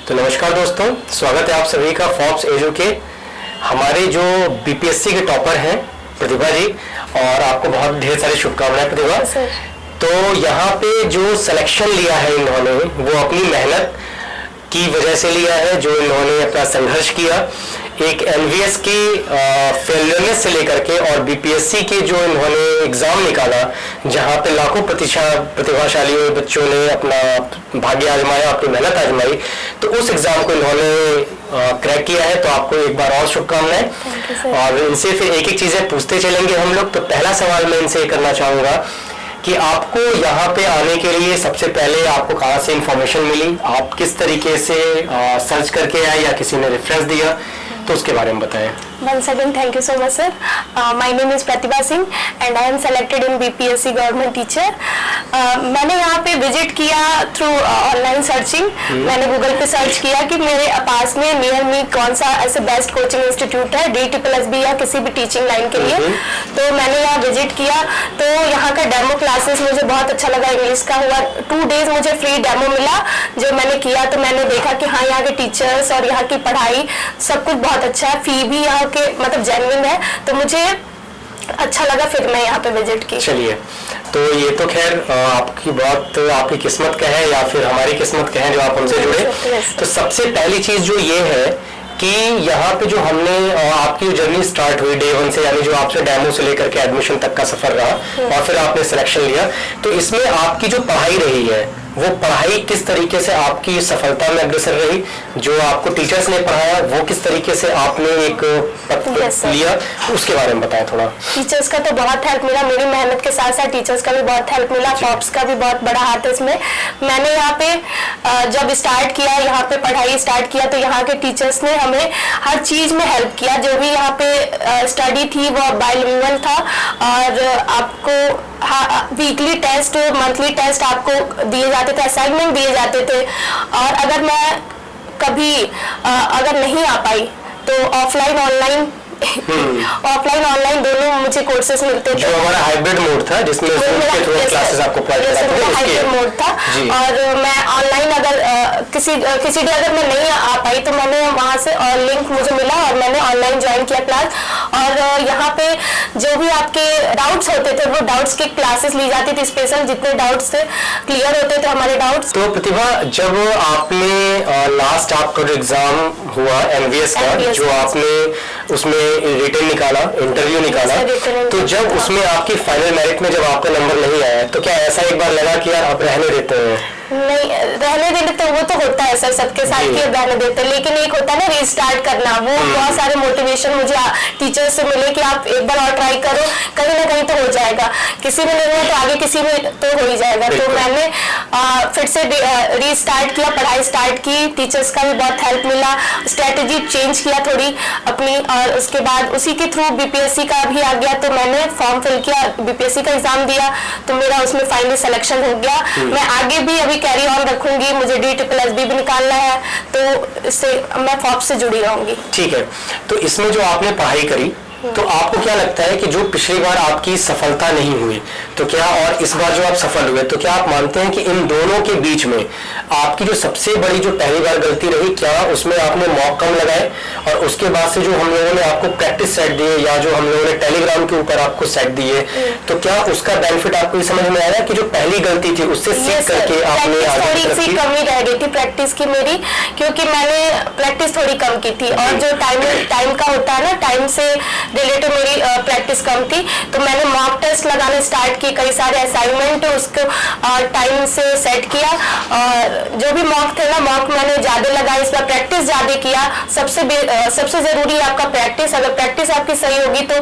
तो नमस्कार दोस्तों, स्वागत है आप सभी का फॉक्स एजू के। हमारे जो बीपीएससी के टॉपर हैं प्रतिभा जी, और आपको बहुत ढेर सारी शुभकामनाएं प्रतिभा। तो यहाँ पे जो सिलेक्शन लिया है इन्होंने वो अपनी मेहनत की वजह से लिया है, जो इन्होंने अपना संघर्ष किया एक एनवीएस की फेलियरनेस से लेकर के और बीपीएससी के जो इन्होंने एग्जाम निकाला जहाँ पे लाखों प्रतिभाशाली बच्चों ने अपना भाग्य आजमाया, अपनी मेहनत आजमाई, तो उस एग्जाम को इन्होंने क्रैक किया है। तो आपको एक बार और शुभकामनाएं। और इनसे फिर एक एक चीजें पूछते चलेंगे हम लोग। तो पहला सवाल मैं इनसे करना चाहूंगा कि आपको यहाँ पे आने के लिए सबसे पहले आपको कहाँ से इंफॉर्मेशन मिली, आप किस तरीके से सर्च करके आए या किसी ने रेफरेंस दिया, तो उसके बारे में बताएं। Once again, thank you so much, sir. My name is Pratibha Singh and I am selected in BPSC Government Teacher. मैंने यहाँ पे विजिट किया थ्रू ऑनलाइन सर्चिंग। मैंने गूगल पे सर्च किया कि मेरे पास में नियर मी कौन सा ऐसे बेस्ट कोचिंग इंस्टीट्यूट है DSSB या किसी भी टीचिंग लाइन के लिए। तो मैंने यहाँ विजिट किया, तो यहाँ का डेमो क्लासेस मुझे बहुत अच्छा लगा। इंग्लिश का हुआ 2 days मुझे फ्री डेमो मिला जो मैंने किया। तो मैंने देखा कि हाँ, यहाँ के टीचर्स और यहाँ की पढ़ाई सब कुछ बहुत अच्छा है, फी भी यहाँ के मतलब जेन्युइन है, तो मुझे अच्छा लगा, फिर मैं यहाँ पे विजिट की। चलिए, तो ये तो खैर आपकी बहुत आपकी किस्मत का है या फिर हमारी किस्मत का है जो आप हमसे जुड़े। तो सबसे पहली चीज जो ये है कि यहाँ पे जो हमने आपकी जर्नी स्टार्ट हुई डे 1 से, यानी जो आपसे डेमो से लेकर के एडमिशन तक का सफर रहा और फिर आपने सिलेक्शन लिया, तो इसमें आपकी जो पढ़ाई रही है वो पढ़ाई किस तरीके से आपकी सफलता में अग्रसर रही, जो आपको टीचर्स ने पढ़ाया वो किस तरीके से आपने एक लिया, उसके बारे में बताएं थोड़ा। टीचर्स का तो बहुत हेल्प मिला, मेरी मेहनत के साथ साथ टीचर्स का भी बहुत हेल्प मिला, फॉक्स का भी बहुत बड़ा हाथ है इसमें। मैंने यहाँ पे जब स्टार्ट किया, यहाँ पे पढ़ाई स्टार्ट किया, तो यहाँ के टीचर्स ने हमें हर चीज में हेल्प किया। जो भी यहाँ पे स्टडी थी वो बाइलिंगुअल था, और आपको वीकली टेस्ट मंथली टेस्ट आपको दिए जाते थे, असाइनमेंट दिए जाते थे। और अगर मैं कभी अगर नहीं आ पाई तो ऑफलाइन ऑनलाइन दोनों मुझे कोर्सेज मिलते थे। जो हमारा हाइब्रिड मोड था जिसमें क्लासेस आपको हाइब्रिड मोड था। और मैं ऑनलाइन अगर किसी डे अगर मैं नहीं आ पाई तो मैंने वहां से लिंक मुझे मिला और मैंने ऑनलाइन ज्वाइन किया क्लास। और यहाँ पे जो भी आपके डाउट्स होते थे वो डाउट्स की क्लासेस ली जाती थी, स्पेशल जितने डाउट्स थे क्लियर होते थे हमारे डाउट्स। तो प्रतिभा, जब आपने लास्ट आपका जो एग्जाम हुआ एनवीएस का, जो आपने उसमें रिटन निकाला, इंटरव्यू निकाला, तो जब उसमें आपकी फाइनल मेरिट में जब आपका नंबर नहीं आया तो क्या ऐसा एक बार लगा कि यार आप रहने देते हैं? नहीं, रहने देने तो वो तो होता है सर, सबके साथ ही रहने देते हैं, लेकिन एक होता है ना रीस्टार्ट करना। वो बहुत सारे मोटिवेशन मुझे टीचर से मिले कि आप एक बार और ट्राई करो, कहीं ना कहीं तो हो जाएगा, किसी में नहीं है तो आगे किसी में तो हो ही जाएगा। तो मैंने फिर से रीस्टार्ट किया, पढ़ाई स्टार्ट की, टीचर्स का भी बहुत हेल्प मिला, स्ट्रेटेजी चेंज किया थोड़ी अपनी, और उसके बाद उसी के थ्रू बीपीएससी का भी आ गया। तो मैंने फॉर्म फिल किया, बीपीएससी का एग्जाम दिया, तो मेरा उसमें फाइनली सिलेक्शन हो गया। मैं आगे भी अभी कैरी ऑन रखूंगी, मुझे DSSB भी निकालना है, तो इससे मैं फॉक्स से जुड़ी रहूंगी। ठीक है, तो इसमें जो आपने पढ़ाई करी, तो आपको क्या लगता है कि जो पिछली बार आपकी सफलता नहीं हुई तो क्या, और इस बार जो आप सफल हुए, तो क्या आप मानते हैं कि इन दोनों के बीच में आपकी जो सबसे बड़ी जो पहली बार गलती रही, क्या उसमें आपने मॉक कम लगाए और उसके बाद से जो हम लोगों ने आपको प्रैक्टिस सेट दिए या जो हम लोगों ने टेलीग्राम के ऊपर आपको सेट दिए, तो क्या उसका बेनिफिट आपको समझ में आया कि जो पहली गलती थी उससे सीख करके आपने थोड़ी सी कमी रह गई थी प्रैक्टिस की मेरी, क्योंकि मैंने प्रैक्टिस थोड़ी कम की थी, और जो टाइम का होता है ना, टाइम से रिलेटेड मेरी प्रैक्टिस कम थी। तो मैंने मॉक टेस्ट लगाने स्टार्ट किए, कई सारे असाइनमेंट उसको टाइम से सेट किया, और जो भी मॉक थे ना, मॉक मैंने ज्यादा लगाई, इस बार प्रैक्टिस ज्यादा किया। सबसे जरूरी है आपका प्रैक्टिस, अगर प्रैक्टिस आपकी सही होगी तो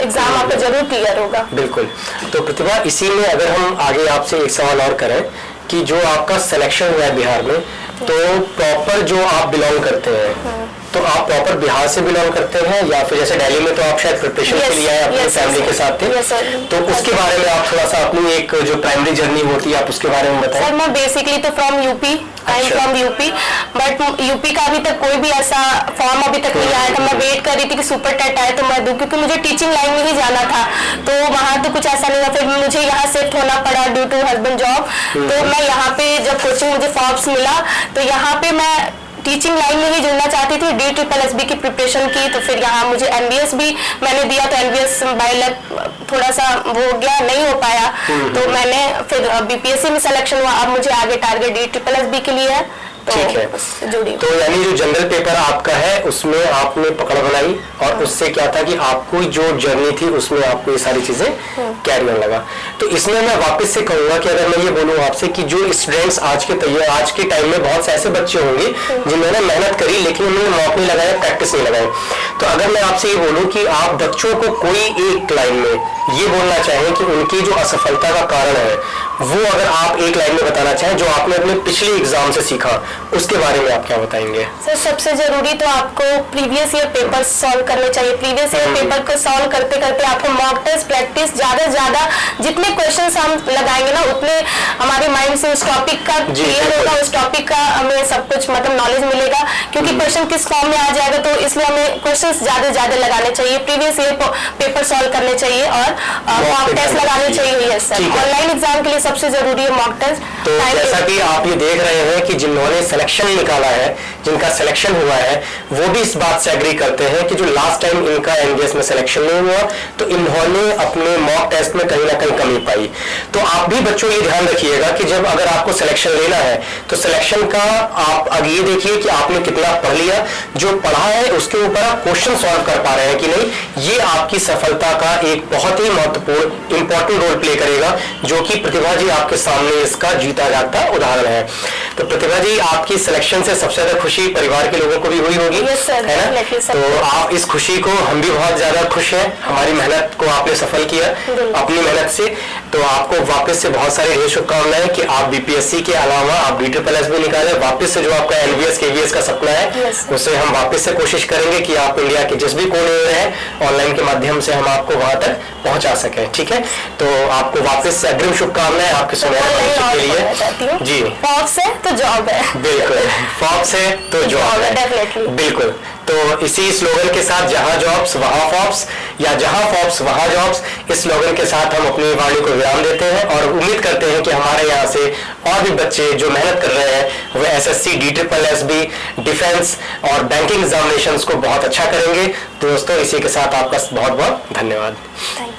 एग्जाम आपका जरूर क्लियर होगा। बिल्कुल। तो प्रतिभा, इसी में अगर हम आगे आपसे एक सवाल और करें कि जो आपका सिलेक्शन हुआ है बिहार में, तो प्रॉपर जो आप बिलोंग करते हैं, तो आप प्रॉपर बिहार से बिलोंग करते हैं या फिर जैसे दिल्ली में तो आप शायद प्रिपरेशन के लिए आए अपनी फैमिली के साथ थे, तो उसके बारे में आप थोड़ा सा अपनी एक जो प्राइमरी जर्नी होती है आप उसके बारे में बताएं। सर, मैं बेसिकली तो from UP, I am from UP, but UP का अभी तक कोई भी ऐसा फॉर्म अभी तक नहीं आया था। मैं वेट कर रही थी कि सुपर टेट आए तो मैं दूं, क्योंकि मुझे टीचिंग लाइन में ही जाना था, तो वहाँ तो कुछ ऐसा नहीं हुआ। फिर मुझे यहाँ शिफ्ट होना पड़ा ड्यू टू हस्बैंड जॉब। तो मैं यहाँ पे जब कोचिंग मुझे फॉर्ब्स मिला तो यहाँ पे मैं टीचिंग लाइन में ही जुड़ना चाहती थी, DSSB की प्रिपरेशन की। तो फिर यहाँ मुझे MBS भी मैंने दिया, तो MBS बाय लक थोड़ा सा वो हो गया, नहीं हो पाया। तो मैंने फिर BPSC में सिलेक्शन हुआ। अब मुझे आगे टारगेट DSSB के लिए है, ठीक है। जुड़ी। तो यानी जो जनरल पेपर आपका है उसमें आपने पकड़ बनाई, और उससे क्या था कि आपको जो जर्नी थी उसमें आपको ये सारी चीजें कैरी ऑन लगा। तो इसमें मैं वापस से कहूंगा कि अगर मैं ये बोलूँ आपसे कि जो स्टूडेंट्स आज के टाइम में बहुत से ऐसे बच्चे होंगे जिन्होंने मेहनत करी लेकिन उन्होंने मौके नहीं लगाया, प्रैक्टिस नहीं लगाए। तो अगर मैं आपसे ये बोलूँ कि आप बच्चों को कोई एक लाइन में ये बोलना चाहें कि उनकी जो असफलता का कारण है वो अगर आप एक लाइन में बताना चाहें जो आपने अपने पिछले एग्जाम से सीखा, उसके बारे में आप क्या बताएंगे? सर सबसे जरूरी तो आपको प्रीवियस ईयर पेपर सॉल्व करने चाहिए। प्रीवियस ईयर पेपर को सॉल्व करते करते आपको मॉक टेस्ट प्रैक्टिस ज्यादा से ज्यादा जितने क्वेश्चंस हम लगाएंगे ना उतने हमारे माइंड से उस टॉपिक का क्लियर होगा, उस टॉपिक का हमें सब कुछ मतलब नॉलेज मिलेगा, क्योंकि क्वेश्चन किस फॉर्म में आ जाएगा। तो इसलिए हमें क्वेश्चंस ज्यादा से ज्यादा लगाने चाहिए, प्रीवियस ईयर पेपर सॉल्व करने चाहिए और मॉक टेस्ट लगाने चाहिए। यस सर, ऑनलाइन एग्जाम के लिए सबसे जरूरी है मॉक टेस्ट। तो जैसा कि आप ये देख रहे हैं कि जिन्होंने सिलेक्शन निकाला है, जिनका सिलेक्शन हुआ है, वो भी इस बात से एग्री करते हैं कि जो लास्ट टाइम इनका MBS में सिलेक्शन नहीं हुआ तो इन्होंने अपने मॉक टेस्ट में कहीं ना कहीं कमी पाई। तो आप भी बच्चों ये ध्यान रखिएगा कि जब अगर आपको सिलेक्शन लेना है तो सिलेक्शन का आप अब ये देखिए कि आपने कितना पढ़ लिया, जो पढ़ा है उसके ऊपर आप क्वेश्चन सॉल्व कर पा रहे हैं कि नहीं। ये आपकी सफलता का एक बहुत ही महत्वपूर्ण इंपॉर्टेंट रोल प्ले करेगा, जो कि प्रतिभा जी आपके सामने इसका जीता जागता उदाहरण है। तो प्रतिभा जी, आपकी सिलेक्शन से सबसे ज्यादा खुशी परिवार के लोगों को भी हुई होगी, है ना? तो आप इस खुशी को, हम भी बहुत ज्यादा खुश हैं, हमारी मेहनत को आपने सफल किया अपनी मेहनत से। तो आपको वापस से बहुत सारी ढेर शुभकामनाएं कि आप BPSC के अलावा आप DSSB भी निकालें, वापस से जो आपका NBS KVS का सपना है उसे हम वापस से कोशिश करेंगे कि आप इंडिया के जिस भी कोने में हैं ऑनलाइन के माध्यम से हम आपको वहां तक पहुंचा सकें। ठीक है, तो आपको वापस से अग्रिम शुभकामनाएं आपके सुनहरे के लिए। जी, फॉर्ब से तो जॉब है, बिल्कुल, फॉर्ब से तो जॉब है, डेफिनेटली, बिल्कुल। तो इसी स्लोगन के साथ, जहां जॉब्स वहां फॉर्ब्स, या जहां फॉर्ब्स वहां जॉब्स, इस स्लोगन के साथ हम अपनी वाणी को विराम देते हैं और उम्मीद करते हैं कि हमारे यहाँ से और भी बच्चे जो मेहनत कर रहे हैं वो SSC, DSSB, डिफेंस और बैंकिंग एग्जामिनेशंस को बहुत अच्छा करेंगे। दोस्तों, इसी के साथ आपका बहुत बहुत धन्यवाद। Thank you.